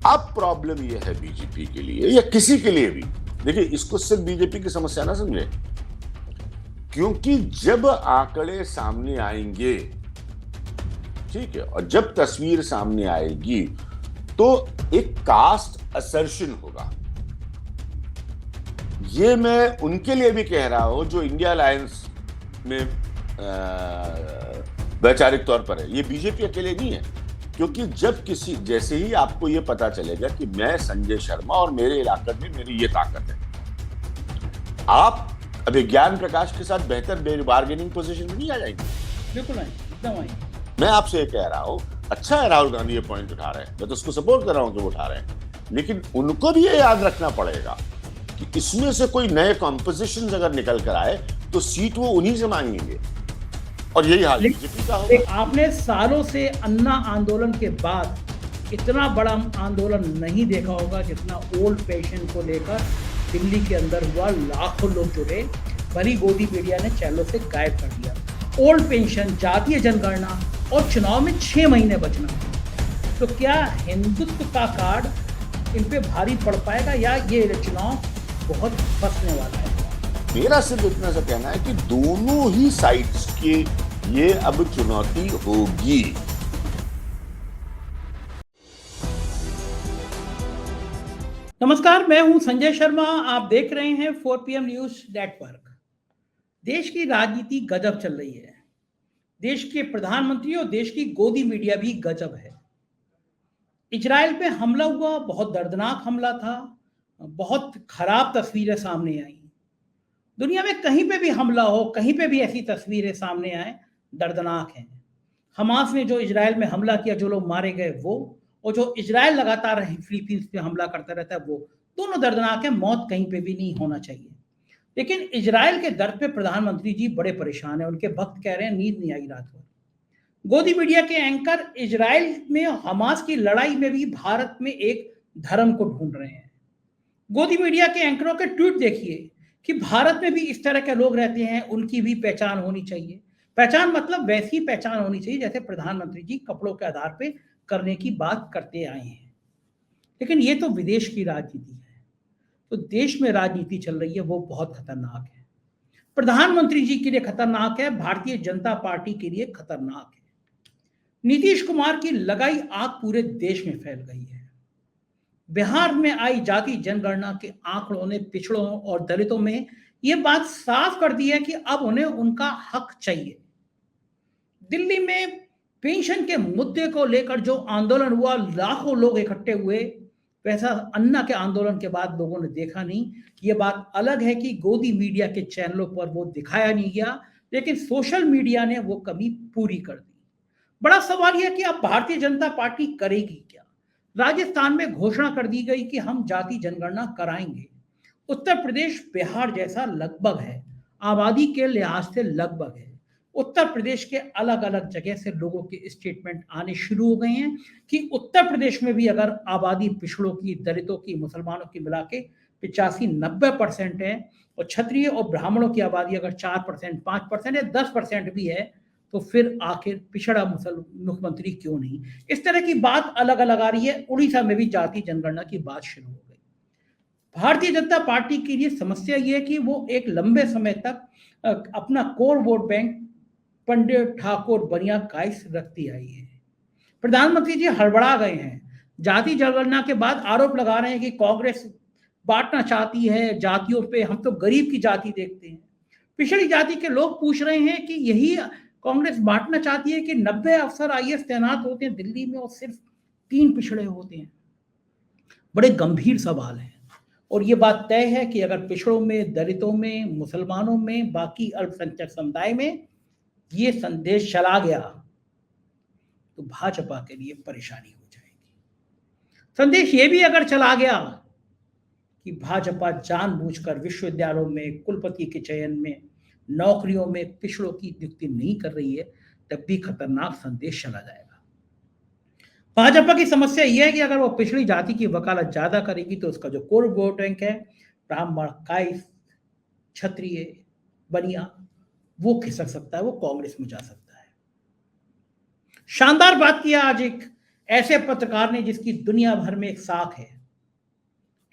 अब प्रॉब्लम यह है बीजेपी के लिए या किसी के लिए भी, देखिए इसको सिर्फ बीजेपी की समस्या ना समझे, क्योंकि जब आंकड़े सामने आएंगे, ठीक है, और जब तस्वीर सामने आएगी तो एक कास्ट असर्शन होगा। ये मैं उनके लिए भी कह रहा हूं जो इंडिया अलायंस में वैचारिक तौर पर है, ये बीजेपी अकेले नहीं है, क्योंकि जब किसी, जैसे ही आपको ये पता चलेगा कि मैं संजय शर्मा और मेरे इलाके में मेरी ये ताकत है, आप अभी ज्ञान प्रकाश के साथ बेहतर बार्गेनिंग पोजीशन में नहीं आ जाएंगे। बिल्कुल नहीं, एकदम नहीं। मैं आपसे ये कह रहा हूं, अच्छा है राहुल गांधी ये पॉइंट उठा रहे हैं, मैं तो उसको सपोर्ट कर रहा हूं कि वो उठा रहे हैं, लेकिन उनको भी ये याद रखना पड़ेगा कि इसमें से कोई नए कॉम्पोजिशन अगर निकल कर आए तो सीट वो उन्हीं से मांगेंगे, और यही हाल बीजेपी का होगा। आपने सालों से अन्ना आंदोलन के बाद इतना बड़ा आंदोलन नहीं देखा होगा जितना ओल्ड पेंशन को लेकर दिल्ली के अंदर हुआ। लाखों लोग जुड़े, भरी गोदी मीडिया ने चैनलों से गायब कर दिया। ओल्ड पेंशन, जातीय जनगणना और चुनाव में 6 महीने बचना, तो क्या हिंदुत्व का कार्ड इन पे भारी पड़ पाएगा या ये चुनाव बहुत फंसने वाला है? मेरा सिर्फ इतना सा कहना है कि दोनों ही साइड्स के ये अब चुनौती होगी। नमस्कार, मैं हूं संजय शर्मा, आप देख रहे हैं 4 PM न्यूज नेटवर्क। देश की राजनीति गजब चल रही है। देश के प्रधानमंत्री और देश की गोदी मीडिया भी गजब है। इजराइल पे हमला हुआ, बहुत दर्दनाक हमला था, बहुत खराब तस्वीरें सामने आई। दुनिया में कहीं पे भी हमला हो, कहीं पे भी ऐसी तस्वीरें सामने आए, दर्दनाक हैं। हमास ने जो इजराइल में हमला किया, जो लोग मारे गए वो, और जो इजराइल लगातार फिलीपींस पे हमला करता रहता है वो, दोनों दर्दनाक है। मौत कहीं पे भी नहीं होना चाहिए। लेकिन इजराइल के दर्द पे प्रधानमंत्री जी बड़े परेशान हैं। उनके भक्त कह रहे हैं नींद नहीं आई रात भर। गोदी मीडिया के एंकर इजराइल में हमास की लड़ाई में भी भारत में एक धर्म को ढूंढ रहे हैं। गोदी मीडिया के एंकरों के ट्वीट देखिए कि भारत में भी इस तरह के लोग रहते हैं, उनकी भी पहचान होनी चाहिए। पहचान मतलब वैसी पहचान होनी चाहिए जैसे प्रधानमंत्री जी कपड़ों के आधार पे करने की बात करते आए हैं। लेकिन ये तो विदेश की राजनीति है, तो देश में राजनीति चल रही है वो बहुत खतरनाक है। प्रधानमंत्री जी के लिए खतरनाक है, भारतीय जनता पार्टी के लिए खतरनाक है। नीतीश कुमार की लगाई आग पूरे देश में फैल गई है। बिहार में आई जाति जनगणना के आंकड़ों ने पिछड़ों और दलितों में यह बात साफ कर दी है कि अब उन्हें उनका हक चाहिए। दिल्ली में पेंशन के मुद्दे को लेकर जो आंदोलन हुआ, लाखों लोग इकट्ठे हुए, वैसा अन्ना के आंदोलन के बाद लोगों ने देखा नहीं। ये बात अलग है कि गोदी मीडिया के चैनलों पर वो दिखाया नहीं गया, लेकिन सोशल मीडिया ने वो कमी पूरी कर दी। बड़ा सवाल यह कि अब भारतीय जनता पार्टी करेगी क्या? राजस्थान में घोषणा कर दी गई कि हम जाति जनगणना कराएंगे। उत्तर प्रदेश बिहार जैसा लगभग है, आबादी के लिहाज से लगभग है। उत्तर प्रदेश के अलग अलग जगह से लोगों के स्टेटमेंट आने शुरू हो गए हैं कि उत्तर प्रदेश में भी अगर आबादी पिछड़ों की, दलितों की, मुसलमानों की मिला के 85-90% है, और क्षत्रिय और ब्राह्मणों की आबादी अगर 4%, 5% या 10% भी है, तो फिर आखिर पिछड़ा मुख्यमंत्री क्यों नहीं? इस तरह की बात अलग अलग आ रही है। उड़ीसा में भी जाति जनगणना की बात शुरू हो गई। भारतीय जनता पार्टी के लिए समस्या यह है कि वो एक लंबे समय तक अपना कोर वोट बैंक पंडित ठाकुर बनिया काइस रखती आई है। प्रधानमंत्री जी हड़बड़ा गए हैं। जाति जनगणना के बाद आरोप लगा रहे हैं कि कांग्रेस बांटना चाहती है जातियों पे, हम तो गरीब की जाति देखते हैं। पिछड़ी जाति के लोग पूछ रहे हैं कि यही कांग्रेस बांटना चाहती है कि 90 अफसर IAS तैनात होते हैं दिल्ली में और सिर्फ 3 पिछड़े होते हैं? बड़े गंभीर सवाल हैं। और ये बात तय है कि अगर पिछड़ों में, दलितों में, मुसलमानों में, बाकी अल्पसंख्यक समुदाय में ये संदेश चला गया तो भाजपा के लिए परेशानी हो जाएगी। संदेश ये भी अगर चला गया कि भाजपा जानबूझकर विश्वविद्यालयों में कुलपति के चयन में, नौकरियों में पिछड़ों की नियुक्ति नहीं कर रही है, तब भी खतरनाक संदेश चला जाएगा। भाजपा की समस्या यह है कि अगर वो पिछड़ी जाति की वकालत ज्यादा करेगी तो उसका जो कोर वोट बैंक है, ब्राह्मण, काइस, क्षत्रिय, बनिया, वो खिसक सकता है, वो कांग्रेस में जा सकता है। शानदार बात किया आज एक ऐसे पत्रकार ने जिसकी दुनिया भर में एक साख है।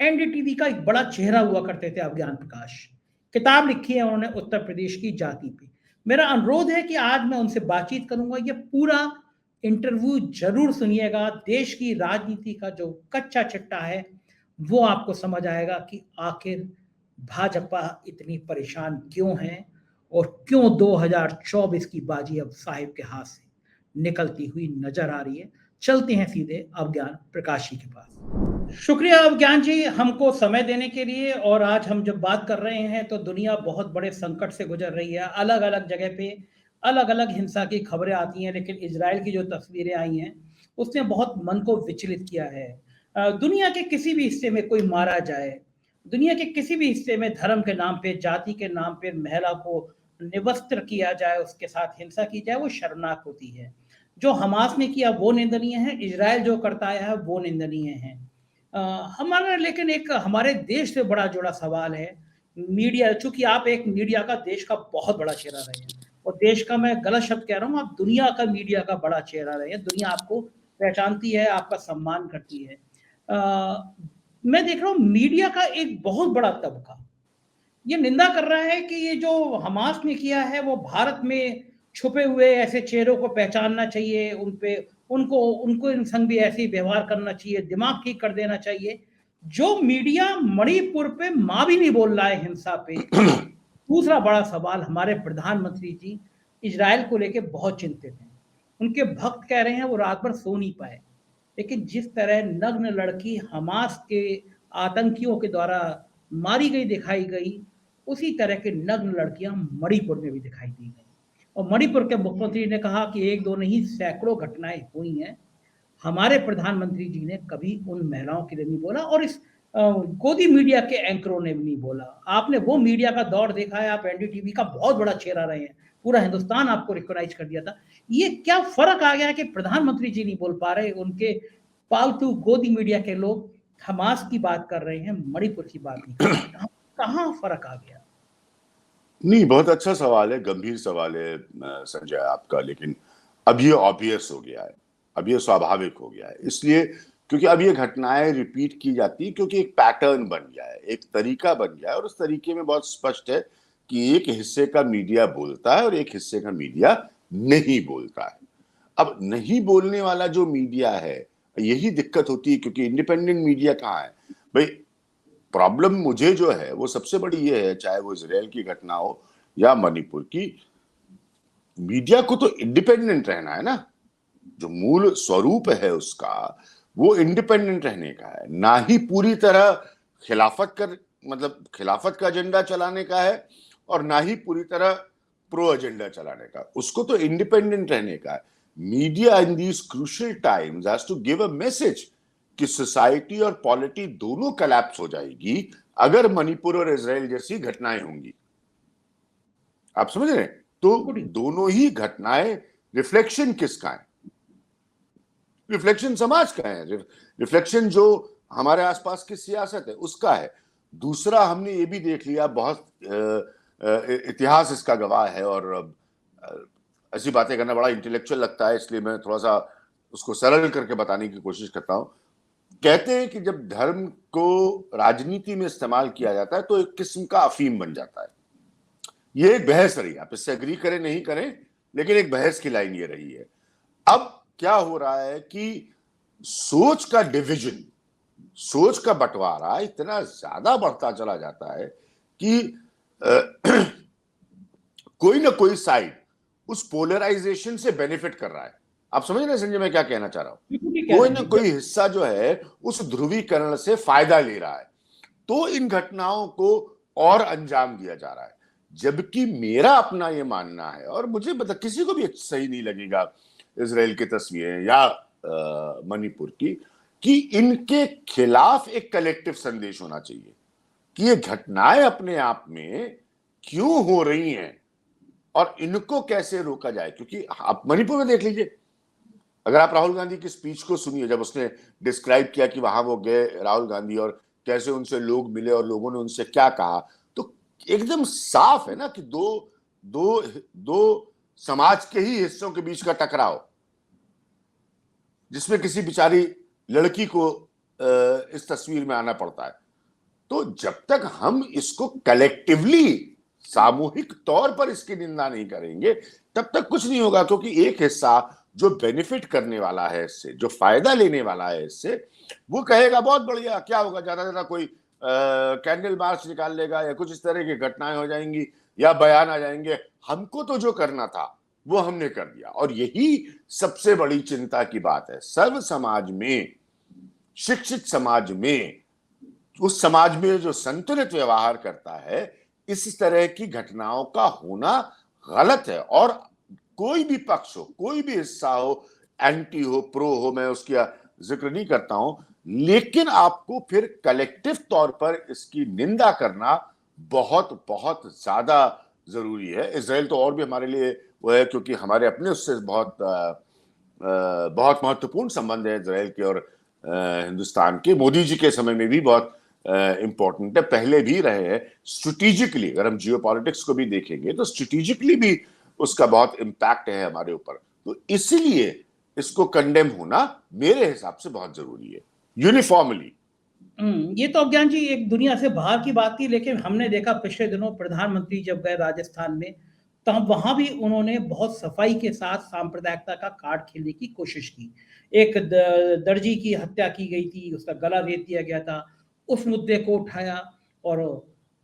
एनडीटीवी का एक बड़ा चेहरा हुआ करते थे अवज्ञान प्रकाश। किताब लिखी है उन्होंने उत्तर प्रदेश की जाति पे। मेरा अनुरोध है कि आज मैं उनसे बातचीत करूंगा, ये पूरा इंटरव्यू जरूर सुनिएगा। देश की राजनीति का जो कच्चा चिट्टा है वो आपको समझ आएगा कि आखिर भाजपा इतनी परेशान क्यों है और क्यों 2024 की बाजी अब साहिब के हाथ से निकलती हुई नजर आ रही है। चलते हैं सीधे अवज्ञान प्रकाश जी के पास। शुक्रिया अवज्ञान जी, हमको समय देने के लिए। और आज हम जब बात कर रहे हैं तो दुनिया बहुत बड़े संकट से गुजर रही है। अलग अलग जगह पे अलग अलग हिंसा की खबरें आती हैं, लेकिन इजराइल की जो तस्वीरें आई हैं उसने बहुत मन को विचलित किया है। दुनिया के किसी भी हिस्से में कोई मारा जाए, दुनिया के किसी भी हिस्से में धर्म के नाम पे, जाति के नाम पे महिला को निवस्त्र किया जाए, उसके साथ हिंसा की जाए, वो शर्मनाक होती है। जो हमास ने किया वो निंदनीय है, इजराइल जो करता है वो निंदनीय है। हमारा लेकिन एक हमारे देश से बड़ा जुड़ा सवाल है मीडिया। चूंकि आप एक मीडिया का देश का बहुत बड़ा चेहरा रहे हैं, और देश का मैं गलत शब्द कह रहा हूँ, आप दुनिया का मीडिया का बड़ा चेहरा रहे हैं। दुनिया आपको पहचानती है, आपका सम्मान करती है। मैं देख रहा हूँ मीडिया का एक बहुत बड़ा तबका ये निंदा कर रहा है कि ये जो हमास ने किया है वो भारत में छुपे हुए ऐसे चेहरों को पहचानना चाहिए, उन पे उनको उनको इन संग भी ऐसे ही व्यवहार करना चाहिए, दिमाग ठीक कर देना चाहिए। जो मीडिया मणिपुर पे मां भी नहीं बोल रहा है हिंसा पे। दूसरा बड़ा सवाल, हमारे प्रधानमंत्री जी इजराइल को लेके बहुत चिंतित हैं। उनके भक्त कह रहे हैं वो रात भर सो नहीं पाए। लेकिन जिस तरह नग्न लड़की हमास के आतंकियों के द्वारा मारी गई दिखाई गई, उसी तरह के नग्न लड़कियां मणिपुर में भी दिखाई दी गई। और मणिपुर के मुख्यमंत्री ने कहा कि एक दो नहीं सैकड़ों घटनाएं हुई हैं। हमारे प्रधानमंत्री जी ने कभी उन महिलाओं के लिए नहीं बोला, और इस गोदी मीडिया के एंकरों ने भी नहीं बोला। आपने वो मीडिया का दौर देखा है, आप एनडीटीवी का बहुत बड़ा चेहरा रहे हैं, पूरा हिंदुस्तान आपको रिकॉग्नाइज कर दिया था। ये क्या फर्क आ गया है कि प्रधानमंत्री जी नहीं बोल पा रहे, उनके पालतू गोदी मीडिया के लोग हमास की बात कर रहे हैं, मणिपुर की बात नहीं कर रहे? कहाँ फर्क आ गया? नहीं, बहुत अच्छा सवाल है, गंभीर सवाल है संजय आपका। लेकिन अब ये ऑब्वियस हो गया है, अब ये स्वाभाविक हो गया है, इसलिए क्योंकि अब ये घटनाएं रिपीट की जाती है, क्योंकि एक पैटर्न बन गया है, एक तरीका बन गया है। और उस तरीके में बहुत स्पष्ट है कि एक हिस्से का मीडिया बोलता है और एक हिस्से का मीडिया नहीं बोलता है। अब नहीं बोलने वाला जो मीडिया है, यही दिक्कत होती है, क्योंकि इंडिपेंडेंट मीडिया कहाँ है भाई। प्रॉब्लम मुझे जो है वो सबसे बड़ी ये है, चाहे वो इजराइल की घटना हो या मणिपुर की, मीडिया को तो इंडिपेंडेंट रहना है ना। जो मूल स्वरूप है उसका वो इंडिपेंडेंट रहने का है, ना ही पूरी तरह खिलाफत कर मतलब खिलाफत का एजेंडा चलाने का है, और ना ही पूरी तरह प्रो एजेंडा चलाने का। उसको तो इंडिपेंडेंट रहने का है। Media in these crucial times has to give a message कि सोसाइटी और पॉलिटी दोनों कोलैप्स हो जाएगी अगर मणिपुर और इजराइल जैसी घटनाएं होंगी। आप समझ रहे हैं? तो दोनों ही घटनाएं रिफ्लेक्शन किसका है? रिफ्लेक्शन समाज का है, रिफ्लेक्शन जो हमारे आसपास की सियासत है उसका है। दूसरा, हमने ये भी देख लिया, बहुत इतिहास इसका गवाह है, और ऐसी बातें करना बड़ा इंटेलेक्चुअल लगता है, इसलिए मैं थोड़ा सा उसको सरल करके बताने की कोशिश करता हूं। कहते हैं कि जब धर्म को राजनीति में इस्तेमाल किया जाता है तो एक किस्म का अफीम बन जाता है। ये एक बहस रही, आप इससे एग्री करें नहीं करें, लेकिन एक बहस की लाइन ये रही है। अब क्या हो रहा है कि सोच का डिवीजन, सोच का बंटवारा इतना ज्यादा बढ़ता चला जाता है कि कोई ना कोई साइड उस पोलराइजेशन से बेनिफिट कर रहा है। आप समझ रहे हैं संजय मैं क्या कहना चाह रहा हूं? कोई ना कोई हिस्सा जो है उस ध्रुवीकरण से फायदा ले रहा है, तो इन घटनाओं को और अंजाम दिया जा रहा है। जबकि मेरा अपना ये मानना है, और मुझे मतलब किसी को भी सही नहीं लगेगा इजराइल की तस्वीरें या मणिपुर की, कि इनके खिलाफ एक कलेक्टिव संदेश होना चाहिए कि ये घटनाएं अपने आप में क्यों हो रही हैं और इनको कैसे रोका जाए। क्योंकि आप मणिपुर में देख लीजिए, अगर आप राहुल गांधी की स्पीच को सुनिए, जब उसने डिस्क्राइब किया कि वहां वो गए राहुल गांधी और कैसे उनसे लोग मिले और लोगों ने उनसे क्या कहा, तो एकदम साफ है ना कि दो समाज के ही हिस्सों के बीच का टकराव। जिसमें किसी बेचारी लड़की को इस तस्वीर में आना पड़ता है। तो जब तक हम इसको कलेक्टिवली सामूहिक तौर पर इसकी निंदा नहीं करेंगे तब तक कुछ नहीं होगा, क्योंकि एक हिस्सा जो बेनिफिट करने वाला है इससे, जो फायदा लेने वाला है इससे, वो कहेगा बहुत बढ़िया, क्या होगा, ज्यादा से ज्यादा कोई कैंडल मार्च निकाल लेगा या कुछ इस तरह की घटनाएं हो जाएंगी या बयान आ जाएंगे। हमको तो जो करना था वो हमने कर दिया, और यही सबसे बड़ी चिंता की बात है। सर्व समाज में, शिक्षित समाज में, उस समाज में जो संतुलित व्यवहार करता है, इस तरह की घटनाओं का होना गलत है। और कोई भी पक्ष हो, कोई भी हिस्सा हो, एंटी हो, प्रो हो, मैं उसका जिक्र नहीं करता हूं, लेकिन आपको फिर कलेक्टिव तौर पर इसकी निंदा करना बहुत बहुत ज्यादा जरूरी है। इजराइल तो और भी हमारे लिए वो है, क्योंकि हमारे अपने उससे बहुत बहुत महत्वपूर्ण संबंध है इजराइल के और हिंदुस्तान के। मोदी जी के समय में भी बहुत इंपॉर्टेंट है, पहले भी रहे हैं। स्ट्रेटेजिकली अगर हम जियोपॉलिटिक्स को भी देखेंगे तो स्ट्रेटेजिकली भी उसका बहुत इम्पैक्ट है हमारे ऊपर। तो इसलिए इसको कंडेम होना मेरे हिसाब से बहुत जरूरी है, यूनिफॉर्मली। ये तो अज्ञान जी एक दुनिया से बाहर की बात थी, लेकिन हमने देखा पिछले दिनों प्रधानमंत्री जब गए राजस्थान में, तब वहां भी उन्होंने बहुत सफाई के साथ सांप्रदायिकता का कार्ड खेलने की कोशिश की। एक दर्जी की हत्या की गई थी, उसका गला रेत दिया गया था, उस मुद्दे को उठाया, और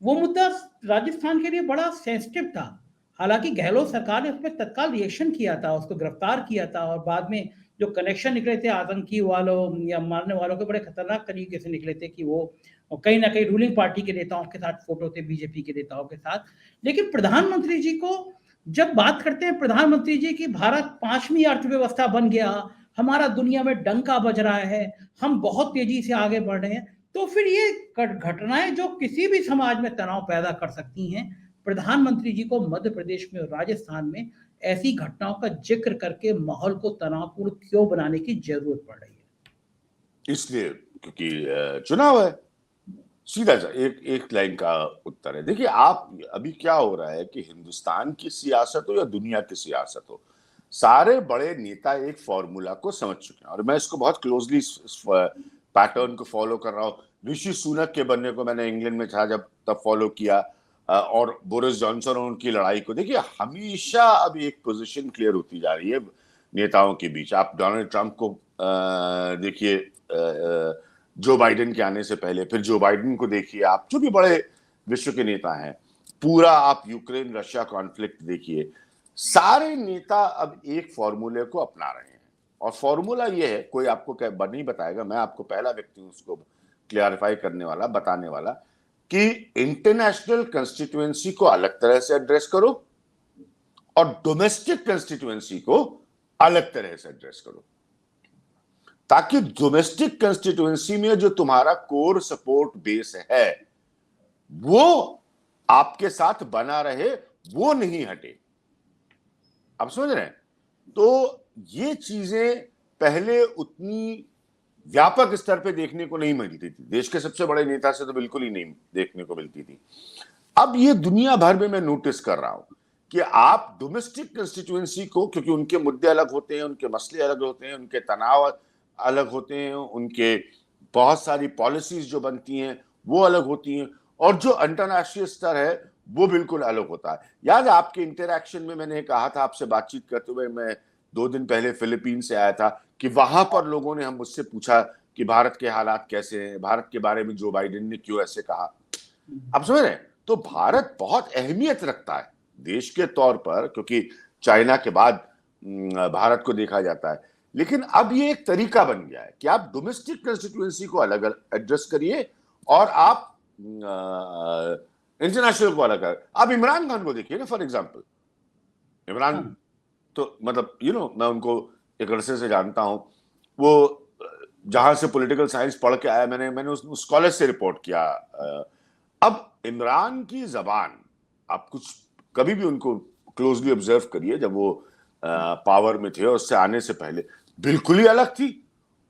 वो मुद्दा राजस्थान के लिए बड़ा सेंसिटिव था। हालांकि गहलोत सरकार ने उस पर तत्काल रिएक्शन किया था, उसको गिरफ्तार किया था, और बाद में जो कनेक्शन निकले थे आतंकी वालों या मारने वालों के, बड़े खतरनाक तरीके से निकले थे कि वो कहीं ना कहीं रूलिंग पार्टी के नेताओं के साथ फोटो थे, बीजेपी के नेताओं के साथ। लेकिन प्रधानमंत्री जी को जब बात करते हैं प्रधानमंत्री जी की, भारत 5वीं अर्थव्यवस्था बन गया, हमारा दुनिया में डंका बज रहा है, हम बहुत तेजी से आगे बढ़ रहे हैं, तो फिर ये घटनाएं जो किसी भी समाज में तनाव पैदा कर सकती हैं, प्रधानमंत्री जी को मध्य प्रदेश में और राजस्थान में ऐसी घटनाओं का जिक्र करके माहौल को तनावपूर्ण क्यों बनाने की जरूरत पड़ रही है? इसलिए क्योंकि चुनाव है। सीधा एक लाइन का उत्तर है। देखिए, आप अभी क्या हो रहा है कि हिंदुस्तान की सियासत हो या दुनिया की सियासत हो, सारे बड़े नेता एक फॉर्मूला को समझ चुके हैं, और मैं इसको बहुत क्लोजली पैटर्न को फॉलो कर रहा हूँ। ऋषि सुनक के बनने को मैंने इंग्लैंड में था जब, तब फॉलो किया, और बोरिस जॉनसन और उनकी लड़ाई को देखिए। हमेशा अब एक पोजीशन क्लियर होती जा रही है नेताओं के बीच। आप डोनाल्ड ट्रंप को देखिए, जो बाइडेन के आने से पहले, फिर जो बाइडेन को देखिए, आप जो भी बड़े विश्व के नेता हैं, पूरा आप यूक्रेन रशिया कॉन्फ्लिक्ट देखिए, सारे नेता अब एक फॉर्मूले को अपना रहे हैं। और फॉर्मूला ये है, कोई आपको नहीं बताएगा, मैं आपको पहला व्यक्ति हूं उसको क्लियरिफाई करने वाला, बताने वाला, कि इंटरनेशनल कंस्टिट्यूएंसी को अलग तरह से एड्रेस करो और डोमेस्टिक कंस्टिट्यूएंसी को अलग तरह से एड्रेस करो, ताकि डोमेस्टिक कंस्टिट्यूएंसी में जो तुम्हारा कोर सपोर्ट बेस है वो आपके साथ बना रहे, वो नहीं हटे। आप समझ रहे हैं? तो ये चीजें पहले उतनी व्यापक स्तर पे देखने को नहीं मिलती थी, देश के सबसे बड़े नेता से तो बिल्कुल ही नहीं देखने को मिलती थी। अब ये दुनिया भर में मैं नोटिस कर रहा हूं कि आप डोमेस्टिक कंस्टिट्यूएंसी को, क्योंकि उनके मुद्दे अलग होते हैं, उनके मसले अलग होते हैं, उनके तनाव अलग होते हैं, उनके बहुत सारी पॉलिसीज जो बनती हैं वो अलग होती हैं, और जो अंतरराष्ट्रीय स्तर है वो बिल्कुल अलग होता है। याद है आपके इंटरैक्शन में मैंने कहा था, आपसे बातचीत करते हुए, मैं 2 दिन पहले फिलीपींस से आया था, कि वहां पर लोगों ने हम मुझसे पूछा कि भारत के हालात कैसे हैं, भारत के बारे में जो बाइडेन ने क्यों ऐसे कहा। आप समझ रहे हैं? तो भारत बहुत अहमियत रखता है देश के तौर पर, क्योंकि चाइना के बाद भारत को देखा जाता है। लेकिन अब ये एक तरीका बन गया है कि आप डोमेस्टिक कंस्टिट्यूएंसी को अलग एड्रेस करिए और आप इंटरनेशनल को अलग कर। आप इमरान खान को देखिए ना, फॉर एग्जांपल। इमरान तो मतलब मैं उनको एक अरसे से जानता हूं, वो जहां से पॉलिटिकल साइंस पढ़ के आया, मैंने उस कॉलेज से रिपोर्ट किया। अब इमरान की जबान, आप कुछ कभी भी उनको क्लोजली ऑब्जर्व करिए, जब वो पावर में थे और उससे आने से पहले बिल्कुल ही अलग थी।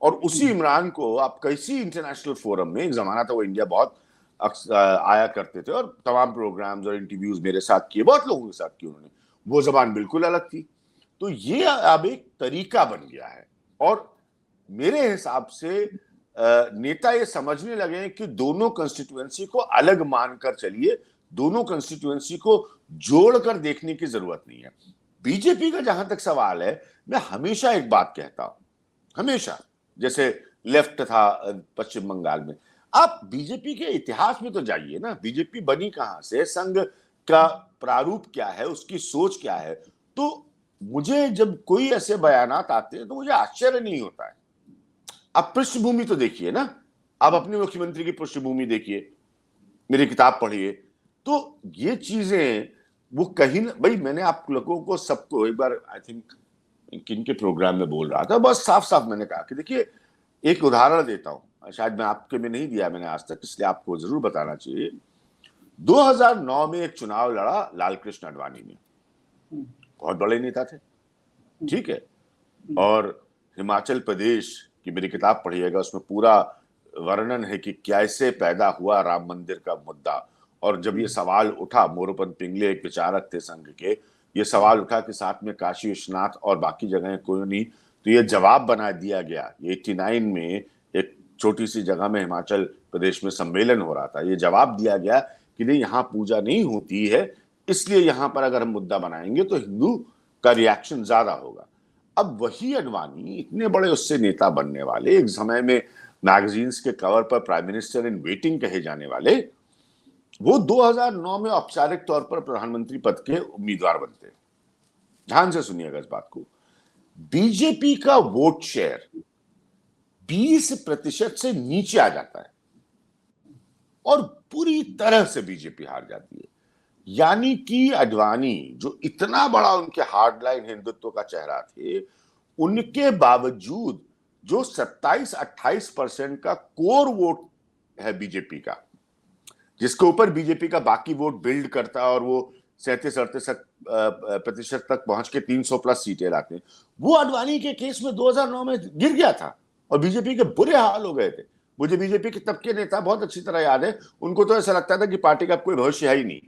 और उसी इमरान को आप किसी इंटरनेशनल फोरम में, एक जमाना था वो इंडिया बहुत आया करते थे और तमाम प्रोग्राम्स और इंटरव्यूज मेरे साथ किए, बहुत लोगों के साथ किए उन्होंने, वो जबान बिल्कुल अलग थी। तो ये अब एक तरीका बन गया है। और मेरे हिसाब से नेता ये समझने लगे हैं कि दोनों कंस्टिट्यूएंसी को अलग मानकर चलिए, दोनों कंस्टिट्यूएंसी को जोड़कर देखने की जरूरत नहीं है। बीजेपी का जहां तक सवाल है, मैं हमेशा एक बात कहता हूं, हमेशा, जैसे लेफ्ट था पश्चिम बंगाल में, आप बीजेपी के इतिहास में तो जाइए ना, बीजेपी बनी कहां से, संघ का प्रारूप क्या है, उसकी सोच क्या है। तो मुझे जब कोई ऐसे बयानात आते हैं तो मुझे आश्चर्य नहीं होता है। अब पृष्ठभूमि तो देखिए ना, आप अपने मुख्यमंत्री की पृष्ठभूमि देखिए, मेरी किताब पढ़िए, तो ये चीजें वो कहीं ना, भाई मैंने आप लोगों को सबको एक बार आई थिंक किन के प्रोग्राम में बोल रहा था, बस साफ साफ मैंने कहा कि देखिए एक उदाहरण देता हूं, शायद मैं आपके में नहीं दिया मैंने आज तक, इसलिए आपको जरूर बताना चाहिए। 2009 में एक चुनाव लड़ा लालकृष्ण आडवाणी ने, बहुत बड़े नेता थे, ठीक है, और हिमाचल प्रदेश की मेरी किताब पढ़िएगा, उसमें पूरा वर्णन है कि कैसे पैदा हुआ राम मंदिर का मुद्दा। और जब ये सवाल उठा, मोरोपंत पिंगले एक विचारक थे संघ के, ये सवाल उठा कि साथ में काशी विश्वनाथ और बाकी जगह कोई नहीं, तो ये जवाब बना दिया गया। 89 में एक छोटी सी जगह में हिमाचल प्रदेश में सम्मेलन हो रहा था, ये जवाब दिया गया कि नहीं यहाँ पूजा नहीं होती है, इसलिए यहाँ पर अगर हम मुद्दा बनाएंगे तो हिंदू का रिएक्शन ज्यादा होगा। अब वही अडवाणी, इतने बड़े उससे नेता बनने वाले, एक समय में मैगजीन्स के कवर पर प्राइम मिनिस्टर इन वेटिंग कहे जाने वाले, वो 2009 में औपचारिक तौर पर प्रधानमंत्री पद के उम्मीदवार बनते हैं। ध्यान से सुनिएगा इस बात को, बीजेपी का वोट शेयर 20% से नीचे आ जाता है और पूरी तरह से बीजेपी हार जाती है। यानी कि अडवाणी जो इतना बड़ा उनके हार्डलाइन हिंदुत्व का चेहरा थे, उनके बावजूद जो 27-28% का कोर वोट है बीजेपी का, जिसके ऊपर बीजेपी का बाकी वोट बिल्ड करता है और वो 37-38% तक पहुंच के 300 प्लस सीटें लाते हैं, वो अडवाणी के केस में 2009 में गिर गया था और बीजेपी के बुरे हाल हो गए थे। मुझे बीजेपी के तब के नेता बहुत अच्छी तरह याद है, उनको तो ऐसा लगता था कि पार्टी का कोई भविष्य है ही नहीं,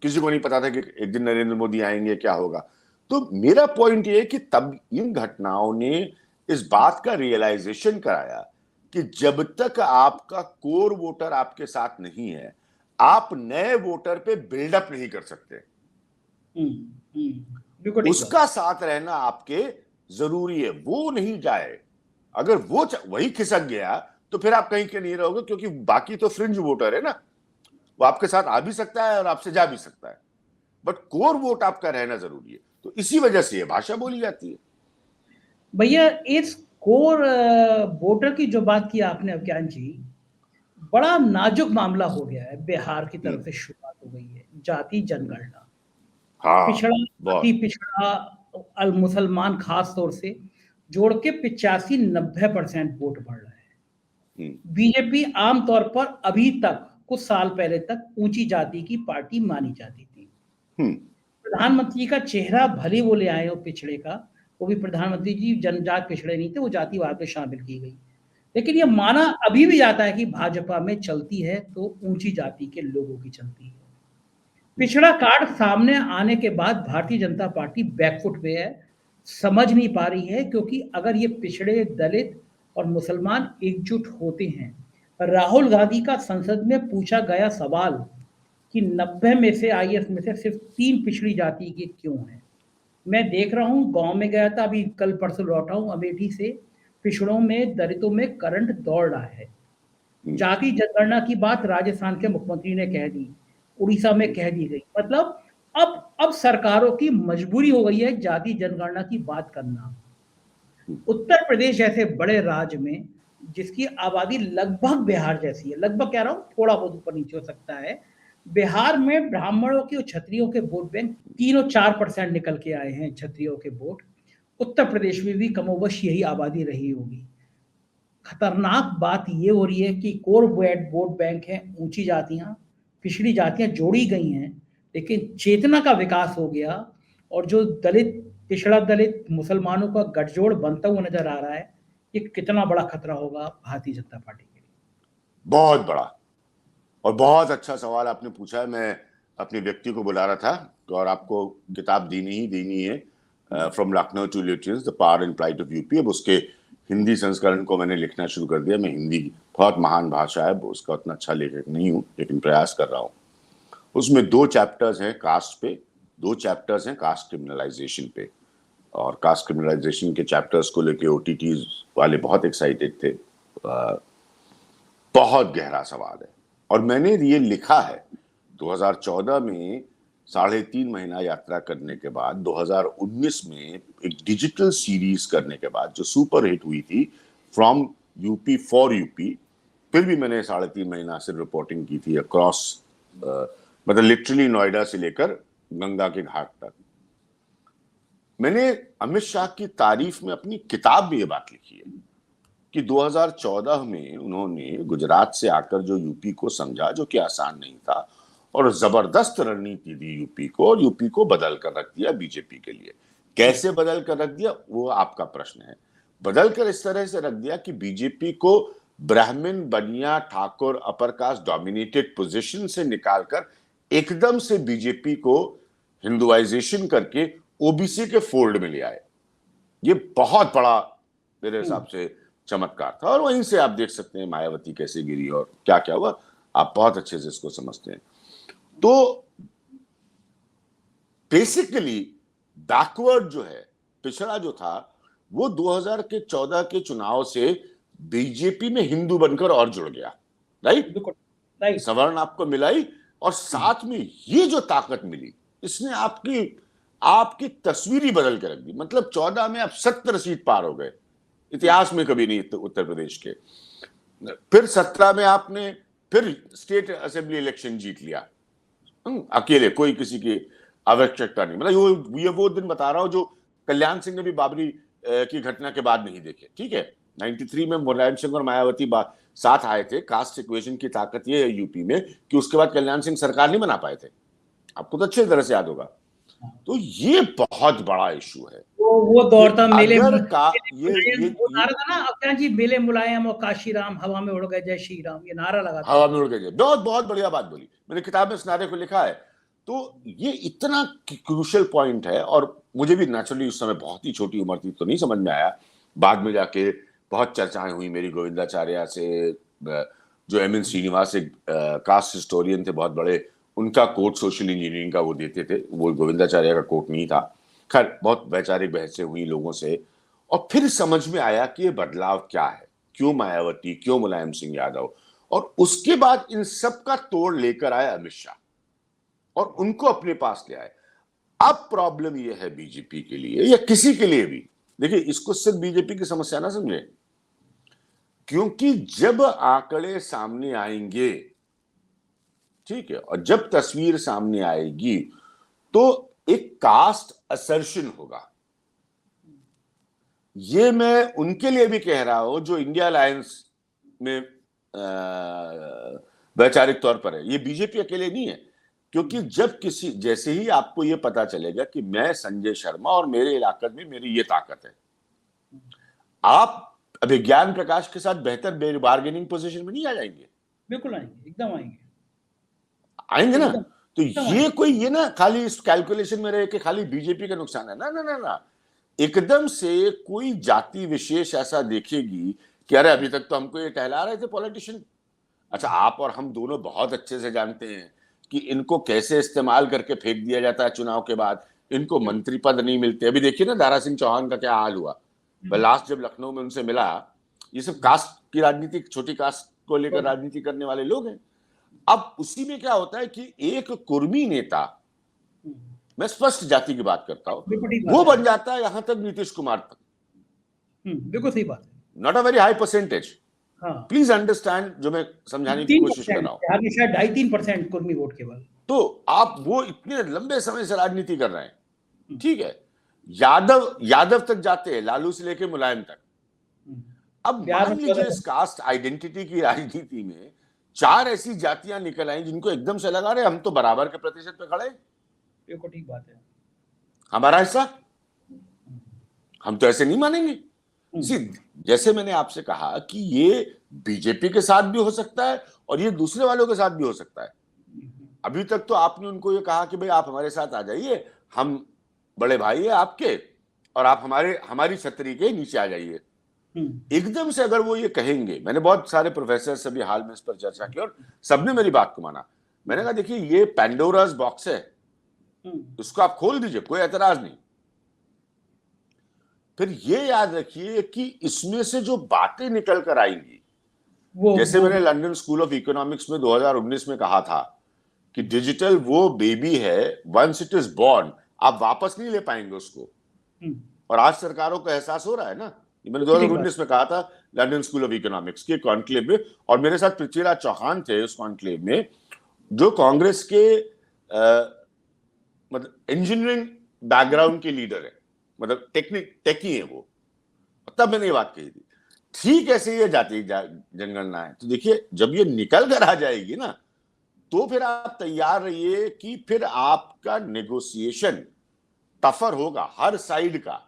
किसी को नहीं पता था कि एक दिन नरेंद्र मोदी आएंगे, क्या होगा। तो मेरा पॉइंट ये है कि तब इन घटनाओं ने इस बात का रियलाइजेशन कराया कि जब तक आपका कोर वोटर आपके साथ नहीं है, आप नए वोटर पे बिल्डअप नहीं कर सकते। उसका साथ रहना आपके जरूरी है, वो नहीं जाए। अगर वो वही खिसक गया तो फिर आप कहीं के नहीं रहोगे, क्योंकि बाकी तो फ्रिंज वोटर है ना, वो आपके साथ आ भी सकता है और आपसे जा भी सकता है, बट कोर वोट आपका रहना जरूरी है। तो इसी वजह से ये भाषा बोली जाती है। भैया इस कोर वोटर की जो बात की आपने अज्ञान जी, बड़ा नाजुक मामला हो गया है। बिहार की तरफ से शुरुआत हो गई है जाति जनगणना, हाँ, पिछड़ा अति पिछड़ा मुसलमान खास तौर से जोड़ के 85-90% वोट बढ़ रहा है। बीजेपी आमतौर पर अभी तक कुछ साल पहले तक ऊंची जाति की पार्टी मानी जाती थी। प्रधानमंत्री का चेहरा भले वो ले आए हो पिछड़े का, वो भी प्रधानमंत्री जी जनजात पिछड़े नहीं थे, वो जातिवाद में शामिल की गई, लेकिन ये माना अभी भी जाता है कि भाजपा में चलती है तो ऊंची जाति के लोगों की चलती है। पिछड़ा कार्ड सामने आने के बाद भारतीय जनता पार्टी बैकफुट पे है, समझ नहीं पा रही है, क्योंकि अगर ये पिछड़े, दलित और मुसलमान एकजुट होते हैं, राहुल गांधी का संसद में पूछा गया सवाल कि 90 में से आईएएस में से सिर्फ 3 पिछड़ी जाति के क्यों हैं। मैं देख रहा हूँ, गांव में गया था, अभी कल परसों लौटा हूँ अमेठी से, पिछड़ों में, दलितों में करंट दौड़ रहा है। जाति जनगणना की बात राजस्थान के मुख्यमंत्री ने कह दी, उड़ीसा में कह दी गई, मतलब अब सरकारों की मजबूरी हो गई है जाति जनगणना की बात करना। उत्तर प्रदेश जैसे बड़े राज्य में जिसकी आबादी लगभग बिहार जैसी है, लगभग कह रहा हूँ, थोड़ा बहुत ऊपर नीचे हो सकता है, बिहार में ब्राह्मणों के और क्षत्रियों के वोट बैंक 3-4% निकल के आए हैं, क्षत्रियों के वोट। उत्तर प्रदेश में भी कमोबश यही आबादी रही होगी। खतरनाक बात ये हो रही है कि कोर वोट बैंक है ऊंची जातियां, पिछड़ी जातियां जोड़ी गई हैं, लेकिन चेतना का विकास हो गया और जो दलित, पिछड़ा दलित, मुसलमानों का गठजोड़ बनता हुआ नजर आ रहा है। ये कितना बड़ा खतरा होगा भारतीय जनता पार्टी के लिए? बहुत बड़ा। और बहुत अच्छा सवाल आपने पूछा है। मैं अपने व्यक्ति को बुला रहा था और आपको किताब देनी है, from Lucknow to literature, the power and pride of UP. अब उसके हिंदी संस्करण को मैंने लिखना शुरू कर दिया। मैं हिंदी बहुत महान भाषा है, उसका उतना अच्छा लेखक नहीं हूँ, लेकिन प्रयास कर रहा हूँ। उसमें 2 चैप्टर्स हैं कास्ट पे, 2 चैप्टर्स हैं कास्ट क्रिमिनलाइजेशन पे। और कास्ट क्रिमिनलाइजेशन के चैप्टर्स को लेके OTTs वाले बहुत एक्साइटेड थे। बहुत गहरा सवाल है और मैंने ये लिखा है 2014 में 3.5 महीना यात्रा करने के बाद, 2019 में एक डिजिटल सीरीज करने के बाद जो सुपर हिट हुई थी, फ्रॉम यूपी फॉर यूपी। फिर भी मैंने 3.5 महीना से रिपोर्टिंग की थी अक्रॉस, मतलब लिटरली नोएडा से लेकर गंगा के घाट तक। मैंने अमित शाह की तारीफ में अपनी किताब में ये बात लिखी है कि 2014 में उन्होंने गुजरात से आकर जो यूपी को समझा, जो कि आसान नहीं था, और जबरदस्त रणनीति दी यूपी को, और यूपी को बदल कर रख दिया बीजेपी के लिए। कैसे बदल कर रख दिया वो आपका प्रश्न है। बदल कर इस तरह से रख दिया कि बीजेपी को ब्राह्मण, बनिया, Thakur, upper caste dominated position से निकालकर एकदम से बीजेपी को हिंदुआइजेशन करके ओबीसी के फोल्ड में ले आए। ये बहुत बड़ा मेरे हिसाब से चमत्कार था। और वहीं से आप देख सकते हैं मायावती कैसे गिरी और क्या क्या हुआ, आप बहुत अच्छे से इसको समझते हैं। तो बेसिकली बैकवर्ड जो है, पिछड़ा जो था, वो 2014 के चुनाव से बीजेपी में हिंदू बनकर और जुड़ गया। राइट, सवर्ण आपको मिलाई और साथ में ये जो ताकत मिली, इसने आपकी तस्वीर ही बदल के रख दी। मतलब 14 में आप 70 सीट पार हो गए, इतिहास में कभी नहीं उत्तर प्रदेश के। फिर 17 में आपने फिर स्टेट असेंबली इलेक्शन जीत लिया अकेले, कोई किसी की आवश्यकता नहीं। मतलब ये वो दिन बता रहा हूं जो कल्याण सिंह ने भी बाबरी की घटना के बाद नहीं देखे। ठीक है, 93 में मुलायम सिंह और मायावती साथ आए थे। कास्ट इक्वेशन की ताकत ये है यूपी में कि उसके बाद कल्याण सिंह सरकार नहीं बना पाए थे, आपको तो अच्छी तरह से याद होगा। तो ये बहुत बड़ा इशू है। वो दौर था मेले अगर का वो नारा था ना क्या जी, मेले मुलायम और काशीराम हवा में उड़ गए जय श्री राम, ये नारा लगा था। हवा में उड़ गए, बहुत बहुत बढ़िया बात बोली, मैंने किताब में इस नारे को लिखा है। तो ये इतना क्रूशियल पॉइंट है। और मुझे भी नेचुरली उस समय बहुत ही छोटी उम्र थी तो नहीं समझ में आया। बाद में जाके बहुत चर्चाएं हुई मेरी गोविंदाचार्य से, जो एम एन श्रीनिवास एक कास्ट हिस्टोरियन थे बहुत बड़े, उनका कोट सोशल इंजीनियरिंग का वो देते थे, वो गोविंदाचार्य का कोट नहीं था। खैर बहुत वैचारिक बहसें हुई लोगों से और फिर समझ में आया कि ये बदलाव क्या है, क्यों मायावती, क्यों मुलायम सिंह यादव। और उसके बाद इन सब का तोड़ लेकर आए अमित शाह और उनको अपने पास ले आए। अब प्रॉब्लम यह है बीजेपी के लिए या किसी के लिए भी, देखिए इसको सिर्फ बीजेपी की समस्या ना समझे, क्योंकि जब आंकड़े सामने आएंगे, ठीक है, और जब तस्वीर सामने आएगी तो एक कास्ट असर्शन होगा। ये मैं उनके लिए भी कह रहा हूं जो इंडिया अलायंस में वैचारिक तौर पर है, ये बीजेपी अकेले नहीं है। क्योंकि जब किसी, जैसे ही आपको ये पता चलेगा कि मैं संजय शर्मा और मेरे इलाके में मेरी ये ताकत है, आप अभिज्ञान प्रकाश के साथ बेहतर बार्गेनिंग पोजीशन में नहीं आ जाएंगे? बिल्कुल आएंगे, एकदम आएंगे ना। तो ये ना खाली इस कैलकुलेशन में रहे कि खाली बीजेपी का नुकसान है, ना ना ना ना। एकदम से कोई जाति विशेष ऐसा देखेगी कि अरे अभी तक तो हमको ये टहला रहे थे पॉलिटिशियन। अच्छा, आप और हम दोनों बहुत अच्छे से जानते हैं कि इनको कैसे इस्तेमाल करके फेंक दिया जाता है चुनाव के बाद, इनको मंत्री पद नहीं मिलते। अभी देखिए ना दारा सिंह चौहान का क्या हाल हुआ। लास्ट जब लखनऊ में उनसे मिला, ये सब कास्ट की राजनीति, छोटी कास्ट को लेकर राजनीति करने वाले लोग हैं। अब उसी में क्या होता है कि एक कुर्मी नेता, मैं स्पष्ट जाति की बात करता हूं, वो बन जाता है यहां तक नीतीश कुमार तक। बिल्कुल सही बात है। Not a very high percentage, please understand जो मैं समझाने की कोशिश कर रहा हूं। शायद 2.5-3% कुर्मी वोट केवल। तो आप वो इतने लंबे समय से राजनीति कर रहे हैं, ठीक है, यादव तक जाते हैं, लालू से लेके मुलायम तक। अब मान लीजिए इस कास्ट आइडेंटिटी की राजनीति में 4 ऐसी जातियां निकल आई जिनको एकदम से लगा रहे हम तो बराबर के प्रतिशत पे खड़े। बिल्कुल ठीक बात है। हमारा हिस्सा, हम तो ऐसे नहीं मानेंगे। जैसे मैंने आपसे कहा कि ये बीजेपी के साथ भी हो सकता है और ये दूसरे वालों के साथ भी हो सकता है। अभी तक तो आपने उनको ये कहा कि भाई आप हमारे साथ आ जाइए, हम बड़े भाई है आपके, और आप हमारी छतरी के नीचे आ जाइए। एकदम से अगर वो ये कहेंगे, मैंने बहुत सारे प्रोफेसर से भी हाल में इस पर चर्चा की और सबने मेरी बात को माना। मैंने कहा देखिए ये पैंडोरास बॉक्स है, उसको आप खोल दीजिए, कोई एतराज नहीं। फिर ये याद रखिए कि इसमें से जो बातें निकल कर आएंगी, जैसे मैंने लंदन स्कूल ऑफ इकोनॉमिक्स में 2019 में कहा था कि डिजिटल वो बेबी है, वंस इट इज बॉर्न आप वापस नहीं ले पाएंगे उसको। और आज सरकारों को एहसास हो रहा है ना, मैंने 2019 में कहा था लंदन स्कूल ऑफ इकोनॉमिक्स के कॉन्क्लेव में, और मेरे साथ पृथ्वीराज चौहान थे उस कॉन्क्लेव में, जो कांग्रेस के मतलब इंजीनियरिंग बैकग्राउंड के लीडर है, मतलब टेकी है वो। तब मैंने ये बात कही थी, ठीक ऐसे ये जाति जनगणना है, तो देखिए जब ये निकल कर आ जाएगी ना, तो फिर आप तैयार रहिए कि फिर आपका नेगोशिएशन टफर होगा हर साइड का।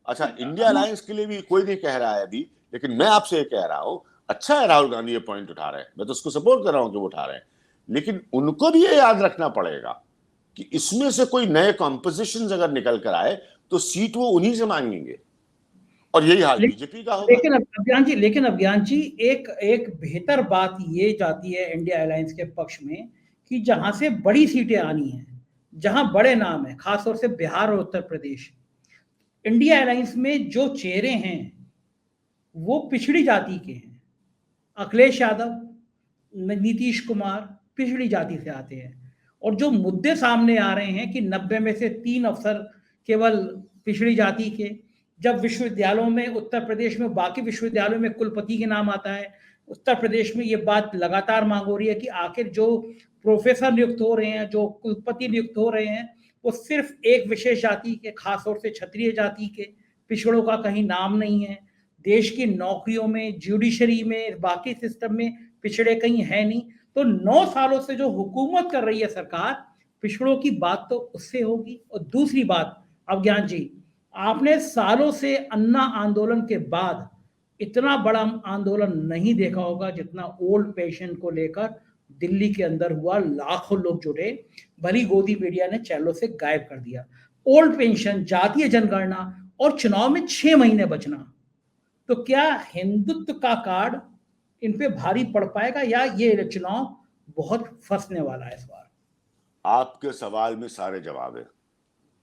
अच्छा, इंडिया अलायंस के लिए भी कोई नहीं कह रहा है अभी, लेकिन मैं आपसे ये कह रहा हूं, अच्छा है राहुल गांधी ये पॉइंट उठा रहे हैं, मैं तो उसको सपोर्ट कर रहा हूं कि वो उठा रहे हैं, लेकिन उनको भी ये याद रखना पड़ेगा कि इसमें से कोई नए कॉम्पोजिशन अगर निकल कर आए तो सीट वो उन्हीं से मांगेंगे, और यही हाल बीजेपी का होगा। लेकिन अभियान जी एक बेहतर बात ये जाती है इंडिया अलायंस के पक्ष में कि जहां से बड़ी सीटें आनी हैं, जहां बड़े नाम है, खासतौर से बिहार और उत्तर प्रदेश, इंडिया अलायंस में जो चेहरे हैं वो पिछड़ी जाति के हैं। अखिलेश यादव, नीतीश कुमार पिछड़ी जाति से आते हैं, और जो मुद्दे सामने आ रहे हैं कि 90 में से 3 अफसर केवल पिछड़ी जाति के, जब विश्वविद्यालयों में उत्तर प्रदेश में, बाकी विश्वविद्यालयों में कुलपति के नाम आता है, उत्तर प्रदेश में ये बात लगातार मांग हो रही है कि आखिर जो प्रोफेसर नियुक्त हो रहे हैं, जो कुलपति नियुक्त हो रहे हैं, वो सिर्फ एक विशेष जाति के, खासतौर से क्षत्रिय जाति के, पिछड़ों का कहीं नाम नहीं है। देश की नौकरियों में, जुडिशरी में, बाकी सिस्टम में पिछड़े कहीं है नहीं। तो 9 सालों से जो हुकूमत कर रही है सरकार, पिछड़ों की बात तो उससे होगी। और दूसरी बात, अज्ञान जी, आपने सालों से अन्ना आंदोलन के बाद इतना बड़ा आंदोलन नहीं देखा होगा जितना ओल्ड पेंशन को लेकर दिल्ली के अंदर हुआ। लाखों लोग जुटे, भली गोदी मीडिया ने चैनलों से गायब कर दिया। ओल्ड पेंशन, जातीय जनगणना और चुनाव में 6 महीने बचना, तो क्या हिंदुत्व का कार्ड इन पे भारी पड़ पाएगा, या ये चुनाव बहुत फंसने वाला है इस बार? आपके सवाल में सारे जवाब है,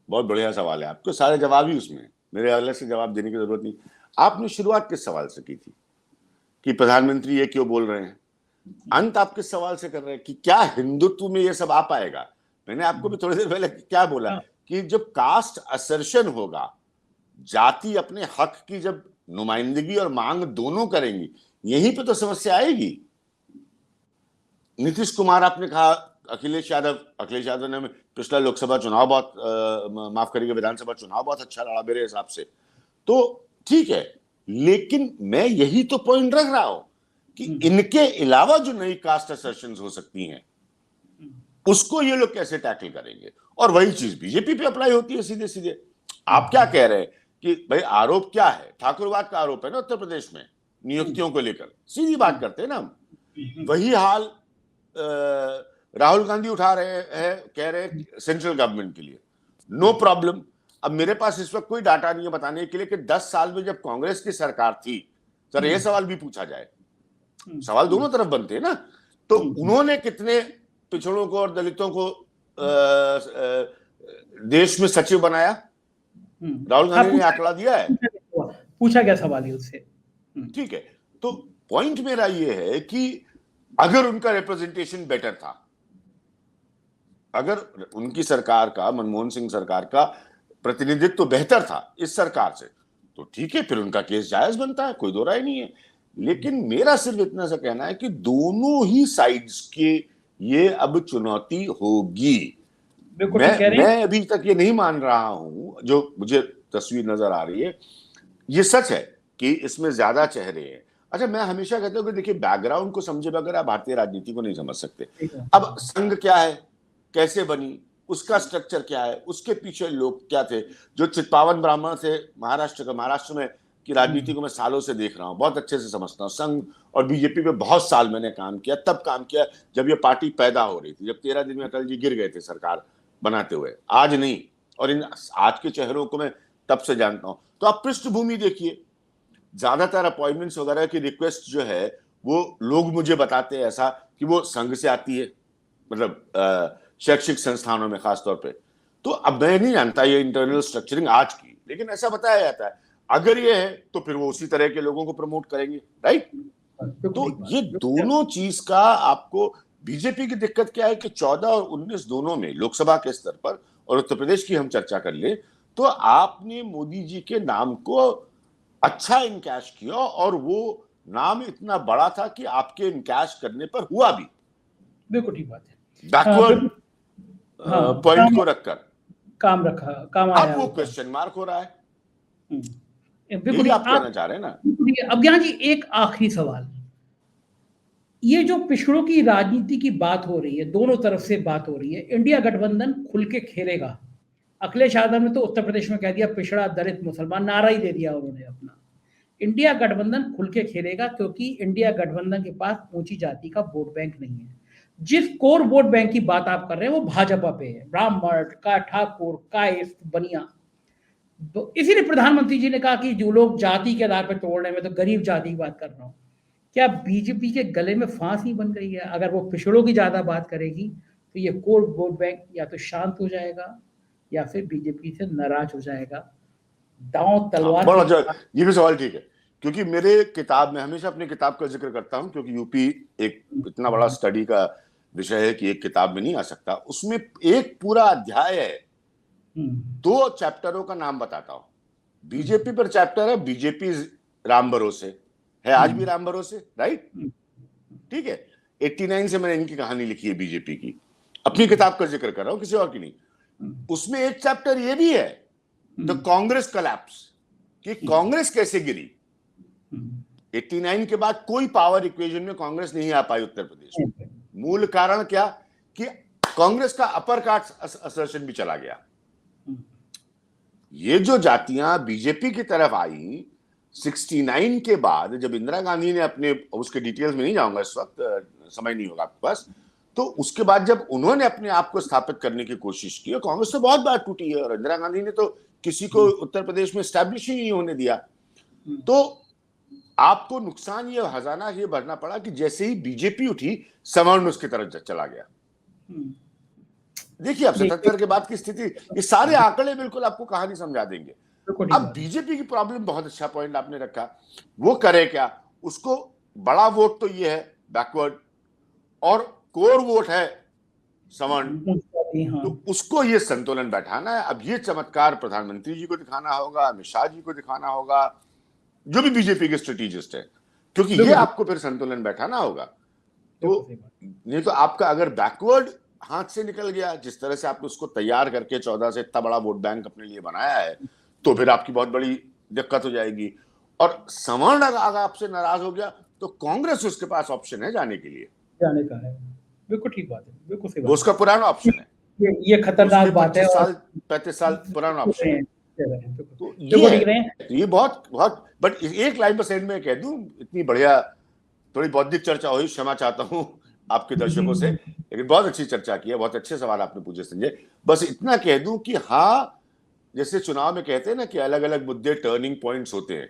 बहुत बढ़िया सवाल है, आपके सारे जवाब ही उसमें, मेरे अलग से जवाब देने की जरूरत नहीं। आपने शुरुआत किस सवाल से की थी कि प्रधानमंत्री ये क्यों बोल रहे हैं, अंत आप किस सवाल से कर रहे हैं कि क्या हिंदुत्व में ये सब आ पाएगा। मैंने आपको भी थोड़ी देर पहले क्या बोला कि जब कास्ट असर्शन होगा, जाति अपने हक की जब नुमाइंदगी और मांग दोनों करेंगी, यहीं पे तो समस्या आएगी। नीतीश कुमार आपने कहा, अखिलेश यादव ने पिछला लोकसभा चुनाव बहुत माफ करिएगा विधानसभा चुनाव बहुत अच्छा लड़ा मेरे हिसाब से, तो ठीक है, लेकिन मैं यही तो पॉइंट रख रहा हूं कि इनके अलावा जो नई कास्ट असर्शंस हो सकती हैं उसको ये लोग कैसे टैकल करेंगे। और वही चीज बीजेपी पे अप्लाई होती है सीधे सीधे। आप क्या कह रहे हैं कि भाई आरोप क्या है, ठाकुरवाद का आरोप है ना उत्तर प्रदेश में नियुक्तियों को लेकर, सीधी बात करते हैं ना हम। वही हाल राहुल गांधी उठा रहे हैं, कह रहे हैं सेंट्रल गवर्नमेंट के लिए नो प्रॉब्लम। अब मेरे पास इस वक्त कोई डाटा नहीं है बताने के लिए कि 10 साल में जब कांग्रेस की सरकार थी, सर ये सवाल भी पूछा जाए, सवाल दोनों तरफ बनते हैं ना, तो उन्होंने कितने पिछड़ों को और दलितों को देश में सचिव बनाया, राहुल गांधी ने आंकड़ा दिया है, पूछा गया सवाल ही उससे। ठीक है, तो पॉइंट मेरा ये है कि अगर उनका रिप्रेजेंटेशन बेटर था, अगर उनकी सरकार का, मनमोहन सिंह सरकार का प्रतिनिधित्व बेहतर था इस सरकार से, तो ठीक है, फिर उनका केस जायज बनता है, कोई दो राय नहीं है। लेकिन मेरा सिर्फ इतना सा कहना है कि दोनों ही साइड्स के ये अब चुनौती होगी। मैं अभी तक ये नहीं मान रहा हूं, जो मुझे तस्वीर नजर आ रही है, ये सच है कि इसमें ज्यादा चेहरे हैं। अच्छा, मैं हमेशा कहता हूं कि देखिए बैकग्राउंड को समझे बगैर आप भारतीय राजनीति को नहीं समझ सकते। अब संघ क्या है, कैसे बनी, उसका स्ट्रक्चर क्या है, उसके पीछे लोग क्या थे, जो चित्पावन ब्राह्मण थे महाराष्ट्र में की राजनीति को मैं सालों से देख रहा हूं, बहुत अच्छे से समझता हूं। संघ और बीजेपी पे बहुत साल मैंने काम किया, तब काम किया जब ये पार्टी पैदा हो रही थी, जब 13 दिन में अटल जी गिर गए थे सरकार बनाते हुए, आज नहीं। और इन आज के चेहरों को मैं तब से जानता हूं। तो आप पृष्ठभूमि देखिए, ज्यादातर अपॉइंटमेंट्स वगैरह की रिक्वेस्ट जो है वो लोग मुझे बताते हैं ऐसा कि वो संघ से आती है, मतलब शैक्षिक संस्थानों में खास तौर पे। तो अब मैं नहीं जानता ये इंटरनल स्ट्रक्चरिंग आज की, लेकिन ऐसा बताया जाता है अगर ये है तो फिर वो उसी तरह के लोगों को प्रमोट करेंगे, राइट। तो ये दोनों चीज का आपको, बीजेपी की दिक्कत क्या है कि 14 और 19 दोनों में लोकसभा के स्तर पर और उत्तर प्रदेश की हम चर्चा कर ले तो आपने मोदी जी के नाम को अच्छा इनकैश किया और वो नाम इतना बड़ा था कि आपके इनकैश करने पर हुआ भी। बिल्कुल ठीक बात है। बैकवर्ड पॉइंट को रखकर काम आया। अब वो क्वेश्चन मार्क हो रहा है। बिल्कुल आप कहना चाह रहे हैं ना। अब ज्ञान जी एक आखिरी सवाल, ये जो पिछड़ों की राजनीति की बात हो रही है, दोनों तरफ से बात हो रही है, इंडिया गठबंधन खुल के खेलेगा। अखिलेश यादव ने तो उत्तर प्रदेश में कह दिया पिछड़ा दलित मुसलमान, नारा ही दे दिया उन्होंने अपना। इंडिया गठबंधन खुल के खेलेगा क्योंकि इंडिया गठबंधन के पास ऊंची जाति का वोट बैंक नहीं है। जिस कोर वोट बैंक की बात आप कर रहे हैं वो भाजपा पे है, ब्राह्मण का, ठाकुर, कायस्थ, बनिया। तो इसीलिए प्रधानमंत्री जी ने कहा कि जो लोग जाति के आधार पर तोड़ रहे हैं, मैं तो गरीब जाति की बात कर रहा हूँ। क्या बीजेपी के गले में फांसी बन गई है? अगर वो पिछड़ों की ज्यादा बात करेगी तो ये कोर वोट बैंक या तो शांत हो जाएगा या फिर बीजेपी से नाराज हो जाएगा। दांव तलवार। ये भी सवाल ठीक है, क्योंकि मेरे किताब में हमेशा अपनी किताब का जिक्र करता हूं, क्योंकि यूपी एक इतना बड़ा स्टडी का विषय है कि एक किताब में नहीं आ सकता। उसमें एक पूरा अध्याय है, 2 चैप्टरों का नाम बताता हूं। बीजेपी पर चैप्टर है बीजेपी राम भरोसे है, आज भी राम भरोसे, राइट, ठीक है। 89 से मैंने इनकी कहानी लिखी है बीजेपी की, अपनी किताब का जिक्र कर रहा हूं, किसी और की नहीं। उसमें एक चैप्टर ये भी है द कांग्रेस कोलैप्स, कि कांग्रेस कैसे गिरी। 89 के बाद कोई पावर इक्वेशन में कांग्रेस नहीं आ पाई उत्तर प्रदेश में। मूल कारण क्या कि कांग्रेस का अपर कास्ट असर्शन भी चला गया। ये जो जातियां बीजेपी की तरफ आई 69 के बाद, जब इंदिरा गांधी ने अपने, उसके डिटेल्स में नहीं जाऊंगा इस वक्त, समय नहीं होगा आपके पास, तो उसके बाद जब उन्होंने अपने आप को स्थापित करने की कोशिश की, कांग्रेस तो बहुत बार टूटी है और इंदिरा गांधी ने तो किसी को उत्तर प्रदेश में स्टैब्लिश ही नहीं होने दिया। तो आपको नुकसान ये, हजाना ये भरना पड़ा कि जैसे ही बीजेपी उठी सवर्ण उसकी तरफ चला गया। देखिए अब 77 के बाद की स्थिति, ये सारे आंकड़े बिल्कुल आपको कहानी समझा देंगे। अब बीजेपी की प्रॉब्लम, बहुत अच्छा पॉइंट आपने रखा, वो करे क्या? उसको बड़ा वोट तो ये है बैकवर्ड और कोर वोट है सवर्ण, तो उसको ये संतुलन बैठाना है। अब ये चमत्कार प्रधानमंत्री जी को दिखाना होगा, अमित शाह जी को दिखाना होगा, जो भी बीजेपी के स्ट्रेटेजिस्ट है, क्योंकि ये आपको फिर संतुलन बैठाना होगा। तो नहीं तो आपका अगर बैकवर्ड हाथ से निकल गया, जिस तरह से आपने उसको तैयार करके 14 से इतना बड़ा वोट बैंक अपने लिए बनाया है, तो फिर आपकी बहुत बड़ी दिक्कत हो जाएगी। और सवर्ण अगर आपसे नाराज हो गया तो कांग्रेस उसके पास ऑप्शन है जाने के लिए, जाने का है। बिल्कुल ठीक बात है, बिल्कुल सही बात है। उसका पुराना ऑप्शन है, ये खतरनाक बात है। 35 साल पुराना ऑप्शन है। तो ये बहुत बहुत, बट एक लाइन बस एंड में कह दूं, इतनी बढ़िया थोड़ी बौद्धिक चर्चा हुई, क्षमा चाहता हूं आपके दर्शकों से, लेकिन बहुत अच्छी चर्चा की है, बहुत अच्छे सवाल आपने पूछे संजय। बस इतना कह दूं कि हाँ, जैसे चुनाव में कहते हैं ना कि अलग अलग मुद्दे टर्निंग पॉइंट्स होते हैं,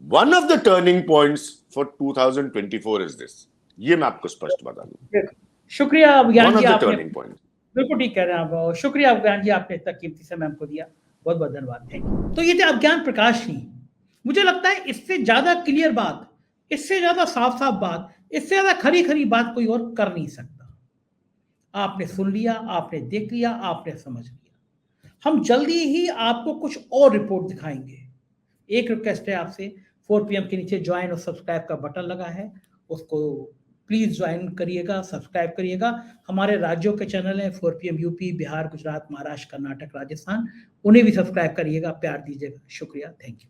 one of the turning points for 2024 is this. ये मैं आपको स्पष्ट बता दूं। शुक्रिया ज्ञान जी, आपने पॉइंट बिल्कुल ठीक कह रहे हैं आप। शुक्रिया ज्ञान जी, आपने इतना कीमती समय हमको दिया, बहुत बहुत धन्यवाद, थैंक यू। तो ये थे अज्ञान प्रकाश जी। मुझे लगता है इससे ज्यादा क्लियर बात, इससे ज्यादा साफ साफ बात, इससे ज्यादा खरी खरी बात कोई और कर नहीं सकता। आपने सुन लिया, आपने देख लिया, आपने समझ लिया। हम जल्दी ही आपको कुछ और रिपोर्ट दिखाएंगे। एक रिक्वेस्ट है आपसे, 4 PM के नीचे ज्वाइन और सब्सक्राइब का बटन लगा है, उसको प्लीज ज्वाइन करिएगा, सब्सक्राइब करिएगा। हमारे राज्यों के चैनल हैं 4 PM यूपी, बिहार, गुजरात, महाराष्ट्र, कर्नाटक, राजस्थान, उन्हें भी सब्सक्राइब करिएगा, प्यार दीजिएगा। शुक्रिया, थैंक यू।